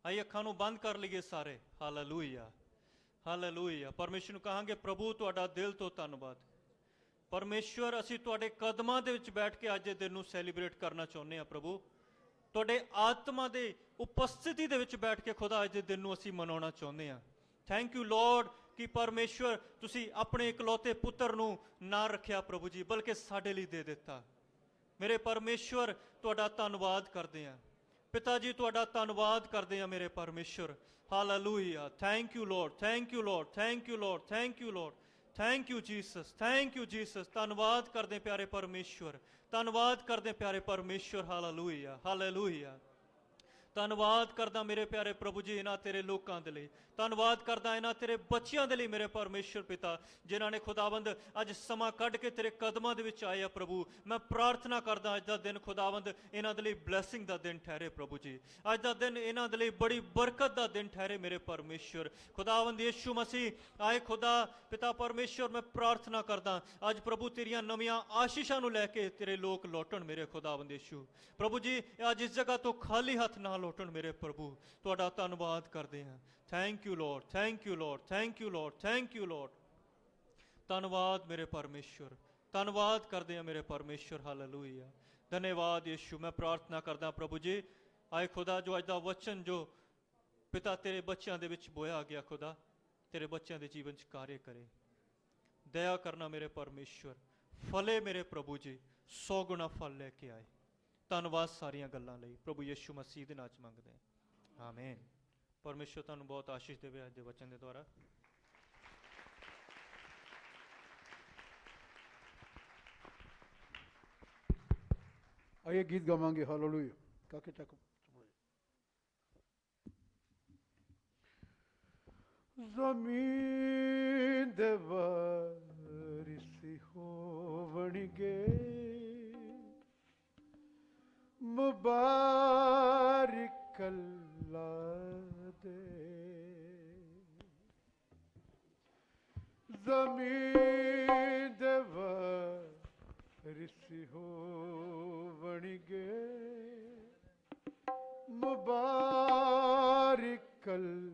ਆਈ ਅੱਖਾਂ ਨੂੰ ਬੰਦ ਕਰ ਲਈਏ ਸਾਰੇ। Hallelujah, hallelujah. ਪਰਮੇਸ਼ਰ ਨੂੰ ਕਹਾਂਗੇ ਪ੍ਰਭੂ ਤੁਹਾਡਾ ਦਿਲ ਤੋਂ ਧੰਨਵਾਦ। ਪਰਮੇਸ਼ਰ, ਅਸੀਂ ਤੁਹਾਡੇ ਕਦਮਾਂ ਦੇ ਵਿੱਚ ਬੈਠ ਕੇ ਅੱਜ ਦੇ ਦਿਨ ਨੂੰ ਸੈਲੀਬ੍ਰੇਟ ਕਰਨਾ ਚਾਹੁੰਦੇ ਹਾਂ। ਪ੍ਰਭੂ, ਤੁਹਾਡੇ ਆਤਮਾ ਦੇ ਉਪਸਥਿਤੀ ਦੇ ਵਿੱਚ ਬੈਠ ਕੇ ਖੁਦਾ ਅੱਜ ਦੇ ਦਿਨ ਨੂੰ ਅਸੀਂ ਮਨਾਉਣਾ ਚਾਹੁੰਦੇ ਹਾਂ। ਥੈਂਕ ਯੂ ਲਾਰਡ ਕਿ ਪਰਮੇਸ਼ਰ ਤੁਸੀਂ ਆਪਣੇ ਇਕਲੌਤੇ ਪੁੱਤਰ ਨੂੰ ਨਾ ਰੱਖਿਆ ਪ੍ਰਭੂ ਜੀ, ਬਲਕਿ ਸਾਡੇ ਲਈ ਦੇ ਦਿੱਤਾ। ਮੇਰੇ ਪਰਮੇਸ਼ਰ, ਤੁਹਾਡਾ ਧੰਨਵਾਦ ਕਰਦੇ ਹਾਂ। ਪਿਤਾ ਜੀ, ਤੁਹਾਡਾ ਧੰਨਵਾਦ ਕਰਦੇ ਹਾਂ ਮੇਰੇ ਪਰਮੇਸ਼ਰ। Hallelujah. Thank you Lord, thank you Lord, thank you Lord, thank you Lord, thank you Jesus, thank you Jesus. ਧੰਨਵਾਦ ਕਰਦੇ ਪਿਆਰੇ ਪਰਮੇਸ਼ਰ, ਧੰਨਵਾਦ ਕਰਦੇ ਪਿਆਰੇ ਪਰਮੇਸ਼ਰ। Hallelujah, hallelujah. ਧੰਨਵਾਦ ਕਰਦਾ ਮੇਰੇ ਪਿਆਰੇ ਪ੍ਰਭੂ ਜੀ ਇਹਨਾਂ ਤੇਰੇ ਲੋਕਾਂ ਦੇ ਲਈ। ਧੰਨਵਾਦ ਕਰਦਾ ਇਹਨਾਂ ਤੇਰੇ ਬੱਚਿਆਂ ਦੇ ਲਈ ਮੇਰੇ ਪਰਮੇਸ਼ਰ ਪਿਤਾ, ਜਿਨ੍ਹਾਂ ਨੇ ਖੁਦਾਵੰਦ ਅੱਜ ਸਮਾਂ ਕੱਢ ਕੇ ਤੇਰੇ ਕਦਮਾਂ ਦੇ ਵਿੱਚ ਆਏ ਆ ਪ੍ਰਭੂ। ਮੈਂ ਪ੍ਰਾਰਥਨਾ ਕਰਦਾ ਅੱਜ ਦਾ ਦਿਨ ਖੁਦਾਵੰਦ ਇਹਨਾਂ ਦੇ ਲਈ ਬਲੈਸਿੰਗ ਦਾ ਦਿਨ ਠਹਿਰੇ ਪ੍ਰਭੂ ਜੀ। ਅੱਜ ਦਾ ਦਿਨ ਇਹਨਾਂ ਦੇ ਲਈ ਬੜੀ ਬਰਕਤ ਦਾ ਦਿਨ ਠਹਿਰੇ ਮੇਰੇ ਪਰਮੇਸ਼ਰ। ਖੁਦਾਵੰਦ ਯਿਸੂ ਮਸੀਹ ਆਏ ਖੁਦਾ ਪਿਤਾ ਪਰਮੇਸ਼ਰ, ਮੈਂ ਪ੍ਰਾਰਥਨਾ ਕਰਦਾ ਅੱਜ ਪ੍ਰਭੂ ਤੇਰੀਆਂ ਨਵੀਆਂ ਆਸ਼ੀਸ਼ਾਂ ਨੂੰ ਲੈ ਕੇ ਤੇਰੇ ਲੋਕ ਲੌਟਣ ਮੇਰੇ ਖੁਦਾਵੰਦ ਯਿਸੂ। ਪ੍ਰਭੂ ਜੀ ਅੱਜ ਇਸ ਜਗ੍ਹਾ ਤੋਂ ਖਾਲੀ ਹੱਥ ਨਾ ਲੌਟਣ ਮੇਰੇ ਪ੍ਰਭੂ। ਤੁਹਾਡਾ ਧੰਨਵਾਦ ਕਰਦੇ ਹਾਂ। Thank you lord, thank you lord, thank you lord, thank you lord. ਧੰਨਵਾਦ ਮੇਰੇ ਪਰਮੇਸ਼ਰ, ਧੰਨਵਾਦ ਕਰਦੇ ਹਾਂ ਮੇਰੇ ਪਰਮੇਸ਼ਰ। ਹਾਲੇਲੂਇਆ, ਧੰਨਵਾਦ ਯਿਸੂ। ਮੈਂ ਪ੍ਰਾਰਥਨਾ ਕਰਦਾ ਪ੍ਰਭੂ ਜੀ ਆਏ ਖੁਦਾ ਜੋ ਅੱਜ ਦਾ ਵਚਨ ਜੋ ਪਿਤਾ ਤੇਰੇ ਬੱਚਿਆਂ ਦੇ ਵਿੱਚ ਬੋਇਆ ਗਿਆ ਖੁਦਾ, ਤੇਰੇ ਬੱਚਿਆਂ ਦੇ ਜੀਵਨ 'ਚ ਕਾਰਜ ਕਰੇ। ਦਇਆ ਕਰਨਾ ਮੇਰੇ ਪਰਮੇਸ਼ਰ, ਫਲੇ ਮੇਰੇ ਪ੍ਰਭੂ ਜੀ 100 ਗੁਣਾ ਫਲ ਲੈ ਕੇ ਆਏ। ਧੰਨਵਾਦ ਸਾਰੀਆਂ ਗੱਲਾਂ ਲਈ ਪ੍ਰਭੂ ਯਿਸੂ ਮਸੀਹ ਦੇ ਨਾਮ 'ਚ ਮੰਗਦੇ ਹਾਂ, ਆਮੀਨ। ਪਰਮੇਸ਼ਰ ਤੁਹਾਨੂੰ ਬਹੁਤ ਆਸ਼ੀਸ਼ ਦੇਵੇ ਅੱਜ ਦੇ ਵਚਨ ਦੇ ਦੁਆਰਾ। ਆइए गीत गावांगे। हालेलुया। काके तक ज़मीन दे वारिस होवणगे, मुबारक अल्लाह दे। ज़मीन दे वारिस होवणगे, मुबारक अल्लाह